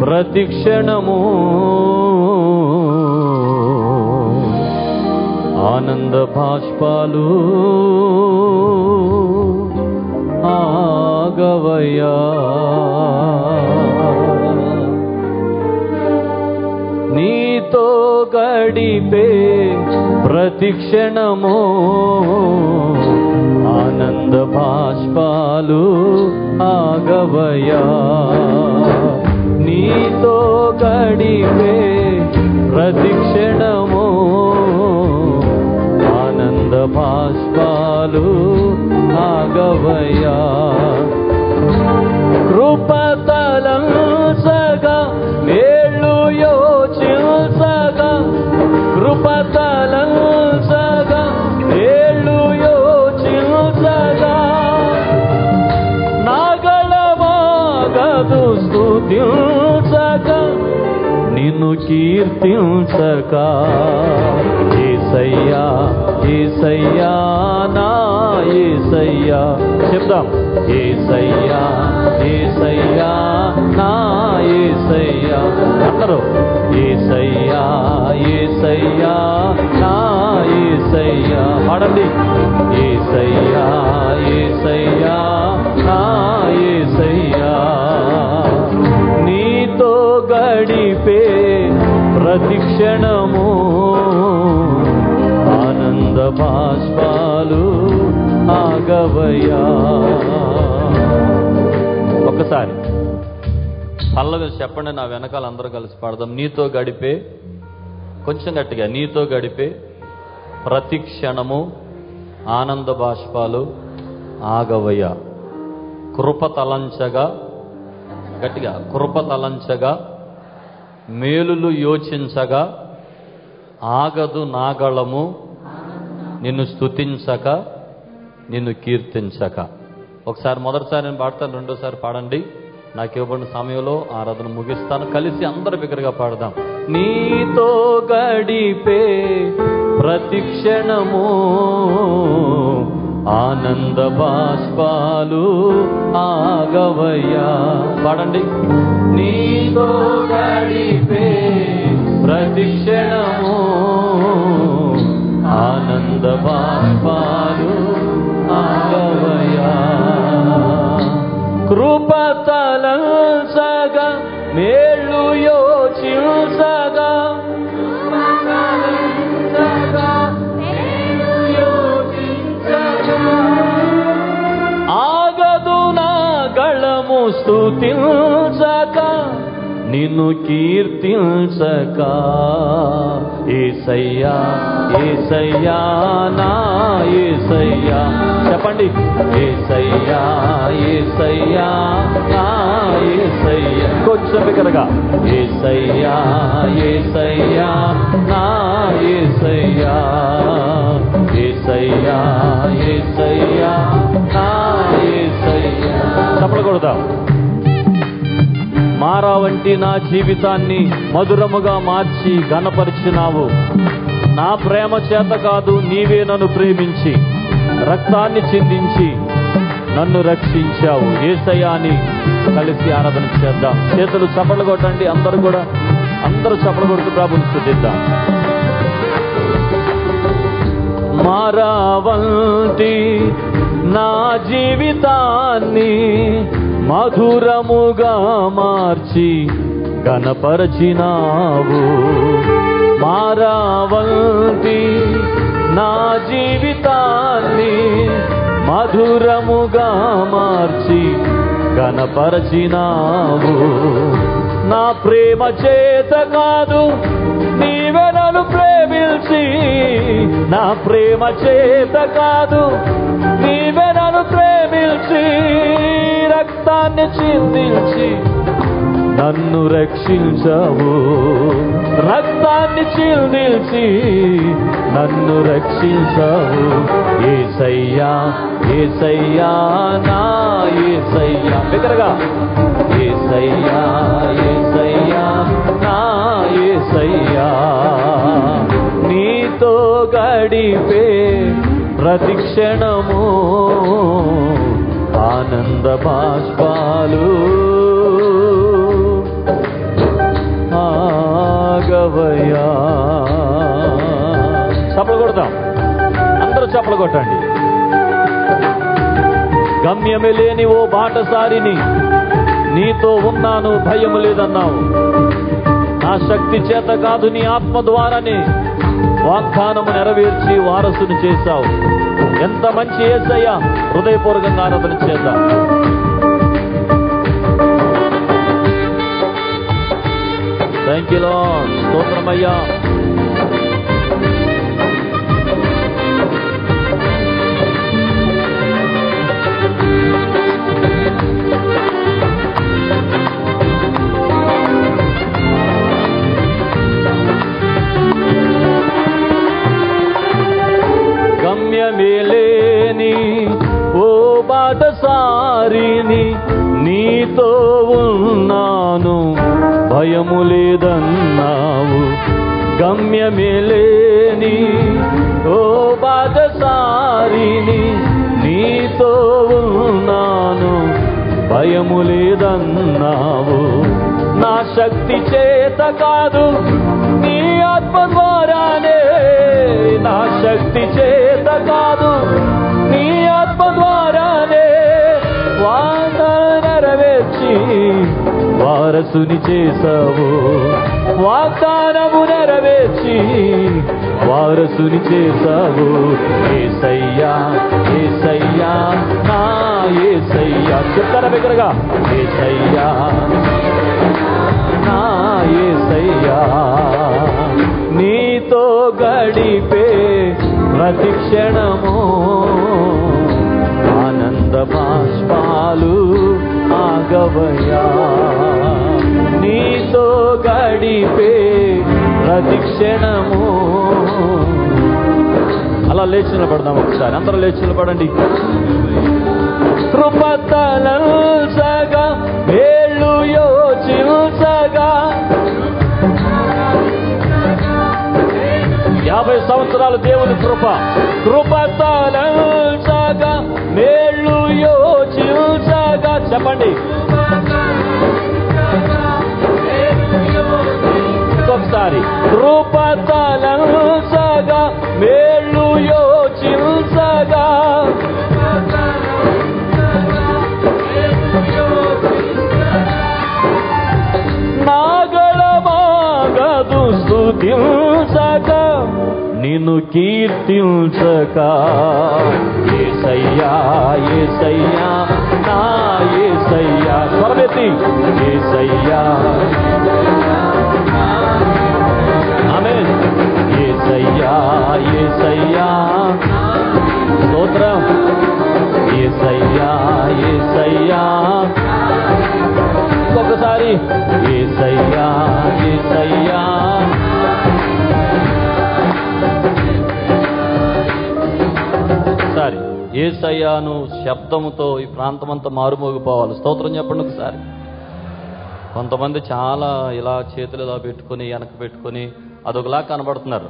ప్రతిక్షణము ఆనంద బాష్పాలు ఆగవయ్యా. నీతో గడిపే ప్రతిక్షణము ఆనంద బాష్పాలు ఆగవయ్యా. నీతో గడిపే ప్రతిక్షణము ఆనంద బాష్పాలు ఆగవయ్యా. కృపతలంసగా మేళ్ళు యోచించగా, కృపతలంసగా మేళ్ళు యోచించగా, నాగళమాగదు స్తుతించగా, నిన్ను కీర్తించక. యేసయ్యా యేసయ్యా నా యేసయ్యా చెప్దాం. యేసయ్యా యేసయ్యా నా యేసయ్యా అందరూ. యేసయ్యా యేసయ్యా నా యేసయ్యా పాడండి. యేసయ్యా యేసయ్యా నా యేసయ్యా. నీతో గడిపే ప్రతిక్షణము ఆనంద బాష్పాలు ఆగవయ్యా. ఒక్కసారి పల్లవి చెప్పండి, నా వెనకాల అందరూ కలిసి పాడదాం. నీతో గడిపే, కొంచెం గట్టిగా, నీతో గడిపే ప్రతిక్షణము ఆనంద బాష్పాలు ఆగవయ్యా. కృపతలంచగా, గట్టిగా, కృపతలంచగా మేలులు యోచించగా, ఆగదు నాగళము నిన్ను స్తుతించక, నిన్ను కీర్తించక. ఒకసారి మొదటిసారి నేను పాడతాను, రెండోసారి పాడండి. నాకు ఇవ్వబడిన సమయంలో ఆరాధన ముగిస్తాను. కలిసి అందరూ బిగ్గరగా పాడదాం. నీతో గడిపే ప్రతిక్షణము ఆనంద బాష్పాలు ఆగవయ్యా. పాడండి. నీతో గడిపే ప్రతిక్షణము ఆనంద బాష్పాలు ఆగవయ్యా. కృపతలంసగా మేళ్ళు యోచించగా, ఆగదు నా గళము స్తుతించక, నిన్ను కీర్తించక. యేసయ్యా యేసయ్యా నా యేసయ్యా చెప్పండి. యేసయ్యా యేసయ్యా నా యేసయ్యా కొంచెం బిగ్గరగా. యేసయ్యా యేసయ్యా నా యేసయ్యా. యేసయ్యా యేసయ్యా నా యేసయ్యా. చప్పట్లు కొడదాం. మారా వంటి నా జీవితాన్ని మధురముగా మార్చి ఘనపరిచినావు. నా ప్రేమ చేత కాదు, నీవే నన్ను ప్రేమించి రక్తాన్ని చిందించి నన్ను రక్షించావు. యేసయ్యా అని కలిసి ఆరాధన చేద్దాం. చేతులు చప్పట్లు కొట్టండి. అందరూ కూడా, అందరూ చప్పట్లు కొడుతూ ప్రభువుని స్తుతిద్దాం. మారా వంటి నా జీవితాన్ని మధురముగా మార్చి ఘనపరచినావు. మారా వంటి నా జీవితాన్ని మధురముగా మార్చి ఘనపరచినావు. నా ప్రేమ చేత కాదు, నీవే నన్ను ప్రేమించి. నా ప్రేమ చేత కాదు, నీవే నన్ను ప్రేమించి రక్తాన్ని చిందించి నన్ను రక్షించావు. రక్తాన్ని చిందించి నన్ను రక్షించావు. యేసయ్యా యేసయ్యా నా యేసయ్యా బిగ్గరగా. యేసయ్యా యేసయ్యా నా యేసయ్యా. నీతో గడిపే ప్రతిక్షణము ఆనంద బాష్పాలు గమ్యమే లేని ఓ బాటసారిని, నీతో ఉన్నాను, భయం లేదన్నావు. నా శక్తి చేత కాదు, నీ ఆత్మ ద్వారానే వాగ్దానము నెరవేర్చి వారసుని చేశావు. ఎంత మంచి యేసయ్య! హృదయపూర్వకంగా ఆరాధన చేద్దాం. Thank you lord. స్తోత్రమయ్యా. గమ్యమేలేని ఓ బాటసారిని, నీతో ఉన్నాను, భయము లేదన్నావు. గమ్యమేలేని ఓ బాటసారిని, నీతో ఉన్నాను, భయము లేదన్నావు. నా శక్తి చేత కాదు, నీ ఆత్మ ద్వారానే. నా శక్తి చేత కాదు, నీ ఆత్మ ద్వారానే వాగ్దానం నెరవేర్చి వారసుని చేశావు. వాగ్దానము నెరవేర్చి వారసుని చేశావు. యేసయ్యా, యేసయ్యా, నా యేసయ్యా. చెప్తారా దగ్గరగా? యేసయ్యా, నా యేసయ్యా. నీతో గడిపే ప్రతి క్షణము ఆనంద బాష్పాలు ఆగవయ్యా. నీతో గడిపే ప్రతి క్షణము. అలా లేచి నిలబడదాం ఒకసారి, అందరూ లేచి నిలబడండి. కృపతలంసగా వేళ్ళు యోచించగా, 50 సంవత్సరాలు దేవుని కృప. కృపతలంసగా వేళ్ళు యోచించగా. చెప్పండి ఇంకొకసారి. కృపతలంసగా వేళ్ళు యోచించగా, నాగళమాగదు స్తుతించక, నిన్ను కీర్తించక. యేసయ్యా, యేసయ్యా, నా యేసయ్యా. స్వరమెత్తి యేసయ్యా. ఆమేన్. యేసయ్యా, యేసయ్యా. స్తోత్రం. యేసయ్యా, యేసయ్యా. ఇంకొకసారి. యేసయ్యా, యేసయ్యా. ఒకసారి యేసయ్యాను శబ్దముతో ఈ ప్రాంతమంతా మారుమోగిపోవాలి. స్తోత్రం చెప్పండి ఒకసారి. కొంతమంది చాలా ఇలా చేతులు ఇలా పెట్టుకుని వెనక పెట్టుకుని అదొకలా కనబడుతున్నారు.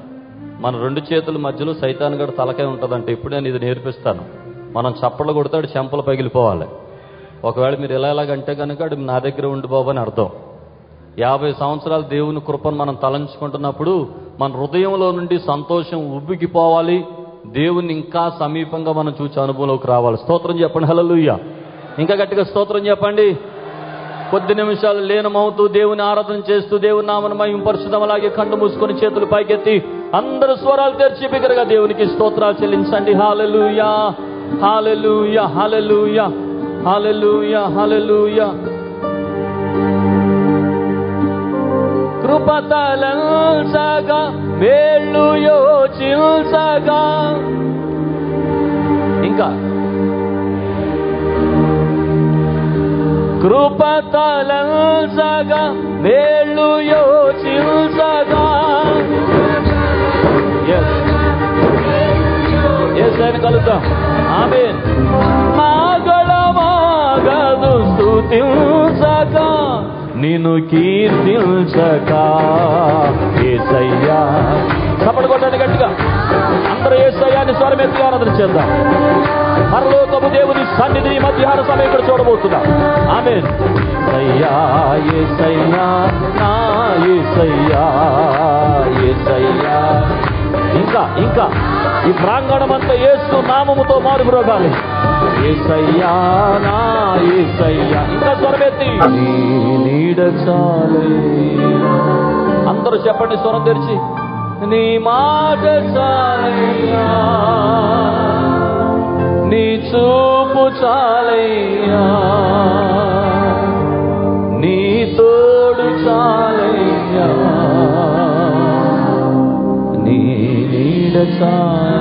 మన 2 చేతుల మధ్యలో సైతాన్ గడు తలకే ఉంటుందంటే ఇప్పుడు నేను ఇది నేర్పిస్తాను. మనం చప్పట్లు కొడతాడు, చెంపలు పగిలిపోవాలి. ఒకవేళ మీరు ఇలాగంటే కనుక నా దగ్గర ఉండిపోవని అర్థం. 50 సంవత్సరాలు దేవుని కృపను మనం తలంచుకుంటున్నప్పుడు మన హృదయంలో నుండి సంతోషం ఉబ్బికిపోవాలి. దేవుని ఇంకా సమీపంగా మనం చూసే అనుభవంలోకి రావాలి. స్తోత్రం చెప్పండి. హల్లెలూయా. ఇంకా గట్టిగా స్తోత్రం చెప్పండి. కొద్ది నిమిషాలు లీనమవుతూ దేవుని ఆరాధన చేస్తూ దేవుని నామమును మహిమపరచుదాం. అలాగే కళ్ళు మూసుకొని చేతులు పైకెత్తి అందరూ స్వరాలు తెరిచి బిగ్గరగా దేవునికి స్తోత్రాలు చెల్లించండి. హల్లెలూయా, హల్లెలూయా, హల్లెలూయా, హల్లెలూయా, హల్లెలూయా. కృపతలంసగా వేళ్ళు యోచించగా. ఇంకా కృపతలంసగా వేళ్ళు యోచించగా. అని కలుద్దాం. ఆమేన్. మాగళమాగదు స్తుతించక, నిన్ను కీర్తించక. యేసయ్యా. చప్పట్లు కొట్టండి గట్టిగా. అందరూ యేసయ్యాని స్వరమెత్తిగా ఆరాధన చేద్దాం. పరలోకపు దేవుని సన్నిధిని మధ్యాహ్న సమయం ఇక్కడ చూడబోతున్నాం. ఆమేన్. యేసయ్యా, యేసయ్యా, నా యేసయ్యా, యేసయ్యా. ఇంకా ఇంకా ఈ ప్రాంగణం అంతా యేసు నామముతో మారుమ్రోగాలి. యేసయ్యా నా యేసయ్యా. ఇంకా స్వరమెత్తి నీ నీడ చాలయ్యా. అందరూ చెప్పండి స్వరం తెరిచి. నీ మాట చాలయ్యా, నీ చూపు చాలయ్యా, నీ తోడు చాలయ్యా, నీ నీడ చాలయ్యా.